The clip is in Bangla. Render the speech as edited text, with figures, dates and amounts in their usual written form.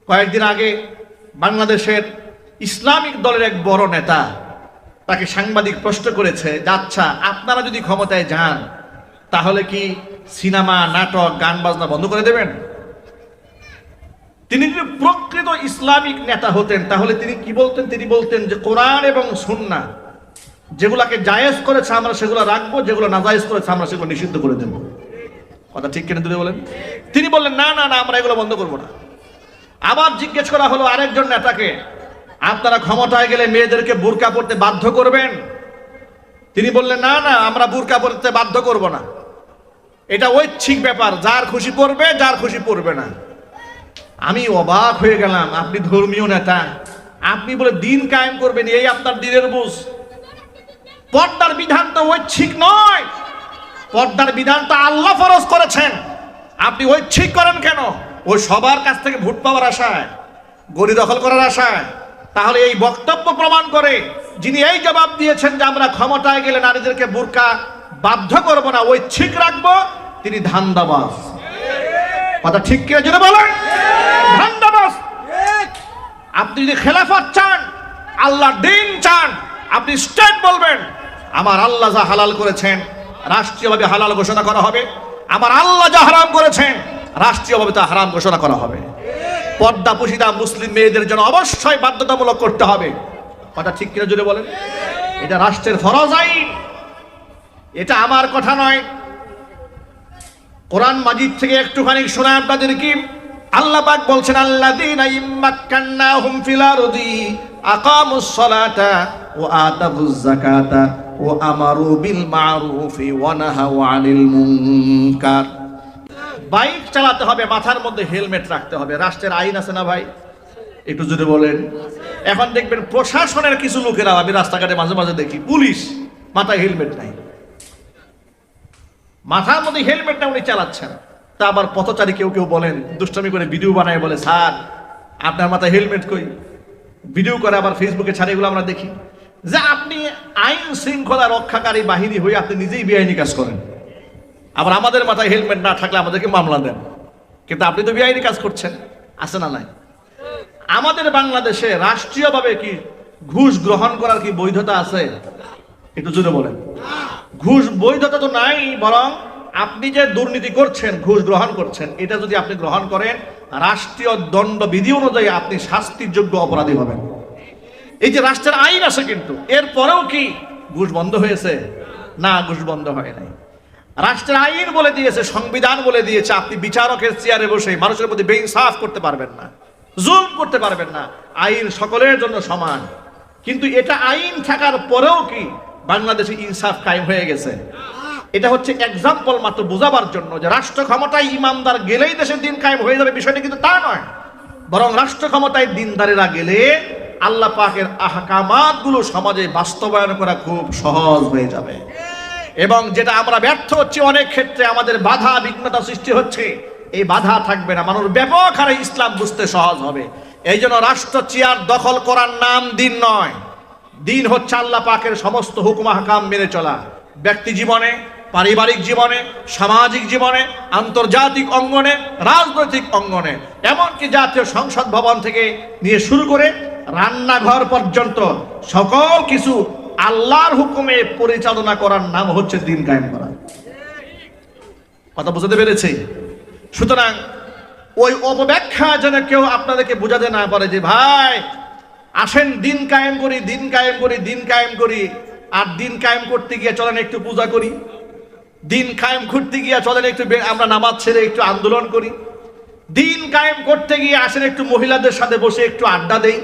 কয়েকদিন আগে বাংলাদেশের ইসলামিক দলের এক বড় নেতা, তাকে সাংবাদিক প্রশ্ন করেছে যে আচ্ছা, আপনারা যদি ক্ষমতায় যান তাহলে কি সিনেমা, নাটক, গান বাজনা বন্ধ করে দেবেন? তিনি যদি প্রকৃত ইসলামিক নেতা হতেন তাহলে তিনি কি বলতেন? তিনি বলতেন যে কোরআন এবং সুন্নাহ যেগুলাকে জায়েজ করেছে আমরা সেগুলো রাখবো, যেগুলো নাজায়েজ করেছে আমরা সেগুলো নিষিদ্ধ করে দেব। কথা ঠিক কিনা বলেন? তিনি বললেন না না না, আমরা এগুলো বন্ধ করবো না। আবার জিজ্ঞেস করা হলো আরেকজন নেতাকে, আপনারা ক্ষমতায় গেলে মেয়েদেরকে বুরকা পরতে বাধ্য করবেন? তিনি বললেন না না, আমরা বুরকা পরতে বাধ্য করব না, এটা ঐচ্ছিক ব্যাপার, যার খুশি পরবে, যার খুশি পরবে না। আমি অবাক হয়ে গেলাম, আপনি ধর্মীয় নেতা, আপনি বলে দিন কায়েম করবেন, এই আপনার দিনের বুঝ? পর্দার বিধান তো ঐচ্ছিক নয়, পর্দার বিধান তো আল্লাহ ফরজ করেছেন, আপনি ঐচ্ছিক করেন কেন? ওই সবার কাছ থেকে ভোট পাওয়ার আশায়, গদি দখল করার আশায়? তাহলে এই বক্তব্য প্রমাণ করে যিনি এই জবাব দিয়েছেন যে আমরা ক্ষমতায় গেলে নারীদেরকে বুরকা বাধ্য করব না, ঐচ্ছিক রাখবো, তিনি ধান্দাবাজ। কথা ঠিক কিনা জেনে বলেন? ধান্দাবাজ। আপনি যদি খেলাফত চান, আল্লাহর দিন চান, আপনি স্টেট বলবেন আমার আল্লাহ যা হালাল করেছেন রাষ্ট্রীয়ভাবে হালাল ঘোষণা করা হবে, আমার আল্লাহ যা হারাম করেছেন রাষ্ট্রীয়ভাবে তা হারাম ঘোষণা করা হবে। পর্দা পুশিদা মুসলিম মেয়েদের জন্য অবশ্যই বাধ্যতামূলক করতে হবে। কথা ঠিক কিনা জুড়ে বলেন? এটা রাষ্ট্রের ফরজ আইন, এটা আমার কথা নয়। কোরআন মাজিদ থেকে একটুখানি শোনায় আপনাদের কি আল্লাহ পাক বলছেন, আল্লাযীনা ইম্মাক্কান্নাহুম ফিল আরদি আকামুস সালাতা ওয়া আতাবুজ যাকাতা ওয়া আমারু বিল মা'রুফি ওয়া নাহাউ আনিল মুনকার। বাইক চালাতে হবে, মাথার মধ্যে হেলমেট রাখতে হবে, রাষ্ট্রের আইন আছে না ভাই? একটু যদি বলেন। এখন দেখবেন প্রশাসনের কিছু লোকেরা, আমি রাস্তাঘাটে মাঝে মাঝে দেখি, পুলিশ মাথায় হেলমেট নাই, মাথার মধ্যে হেলমেট না, উনি চালাচ্ছেন। তা আবার পথচারী কেউ কেউ বলেন, দুষ্টমি করে ভিডিও বানায়, বলে স্যার আপনার মাথায় হেলমেট কই, ভিডিও করে আবার ফেসবুকে ছাড়ে, এগুলো আমরা দেখি। যে আপনি আইন শৃঙ্খলা রক্ষাকারী বাহিনী হয়ে আপনি নিজেই বেআইনি কাজ করেন, আবার আমাদের মাথায় হেলমেট না থাকলে আমাদেরকে মামলা দেন, কিন্তু আপনি তো বেআইনি কাজ করছেন। আছে না নাই? আমাদের বাংলাদেশে রাষ্ট্রীয়ভাবে কি ঘুষ গ্রহণ করার কি বৈধতা আছে? একটু জোরে বলেন। ঘুষ বৈধতা তো নাই, বরং আপনি যে দুর্নীতি করছেন, ঘুষ গ্রহণ করছেন, এটা যদি আপনি গ্রহণ করেন রাষ্ট্রীয় দণ্ডবিধি অনুযায়ী আপনি শাস্তির যোগ্য অপরাধী হবেন। এই যে রাষ্ট্রের আইন আছে, কিন্তু এরপরেও কি ঘুষ বন্ধ হয়েছে? না, ঘুষ বন্ধ হয় নাই। রাষ্ট্রের আইন বলে দিয়েছে, সংবিধান বলে দিয়েছে, আপনি বিচারকের চেয়ারে বসে মানুষের প্রতি বেইনসাফ করতে পারবেন না, জুলম করতে পারবেন না। আইন সকলের জন্য সমান। কিন্তু এটা আইন থাকার পরেও কি বাংলাদেশে ইনসাফ কায়েম হয়ে গেছে? এটা হচ্ছে এক্সাম্পল মাত্র বোঝাবার জন্য যে রাষ্ট্র ক্ষমতায় ইমানদার গেলেই দেশের দিন কায়েম হয়ে যাবে, বিষয়টা কিন্তু তা নয়। বরং রাষ্ট্র ক্ষমতায় দিনদারেরা গেলে আল্লাহ পাকের আহকামাত গুলো সমাজে বাস্তবায়ন করা খুব সহজ হয়ে যাবে। এবং যেটা আমরা ব্যর্থ হচ্ছি অনেক ক্ষেত্রে, আমাদের বাধা বিঘ্নতা সৃষ্টি হচ্ছে, এই বাধা থাকবে না, মানুষ ব্যাপক হারে ইসলাম বুঝতে সহজ হবে। এই জন্য রাষ্ট্র চেয়ার দখল করার নাম দিন নয়। দিন হচ্ছে আল্লাহ পাকের সমস্ত হুকুম আহকাম মেনে চলা, ব্যক্তি জীবনে, পারিবারিক জীবনে, সামাজিক জীবনে, আন্তর্জাতিক অঙ্গনে, রাজনৈতিক অঙ্গনে, এমনকি জাতীয় সংসদ ভবন থেকে নিয়ে শুরু করে রান্নাঘর পর্যন্ত সকল কিছু আল্লাহর হুকুমে পরিচালনা করার নাম হচ্ছে দিন কায়েম করা। কথা বুঝতে পেরেছি? সুতরাং ওই অপব্যাখ্যা যেন কেউ আপনাদেরকে বোঝাতে না পারে যে ভাই আসেন দিন কায়েম করি, দিন কায়েম করি, দিন কায়েম করি, আর দিন কায়েম করতে গিয়ে চলেন একটু পূজা করি, দিন কায়েম করতে গিয়ে চলেন একটু আমরা নামাজ ছেড়ে একটু আন্দোলন করি, দিন কায়েম করতে গিয়ে আসেন একটু মহিলাদের সাথে বসে একটু আড্ডা দেই।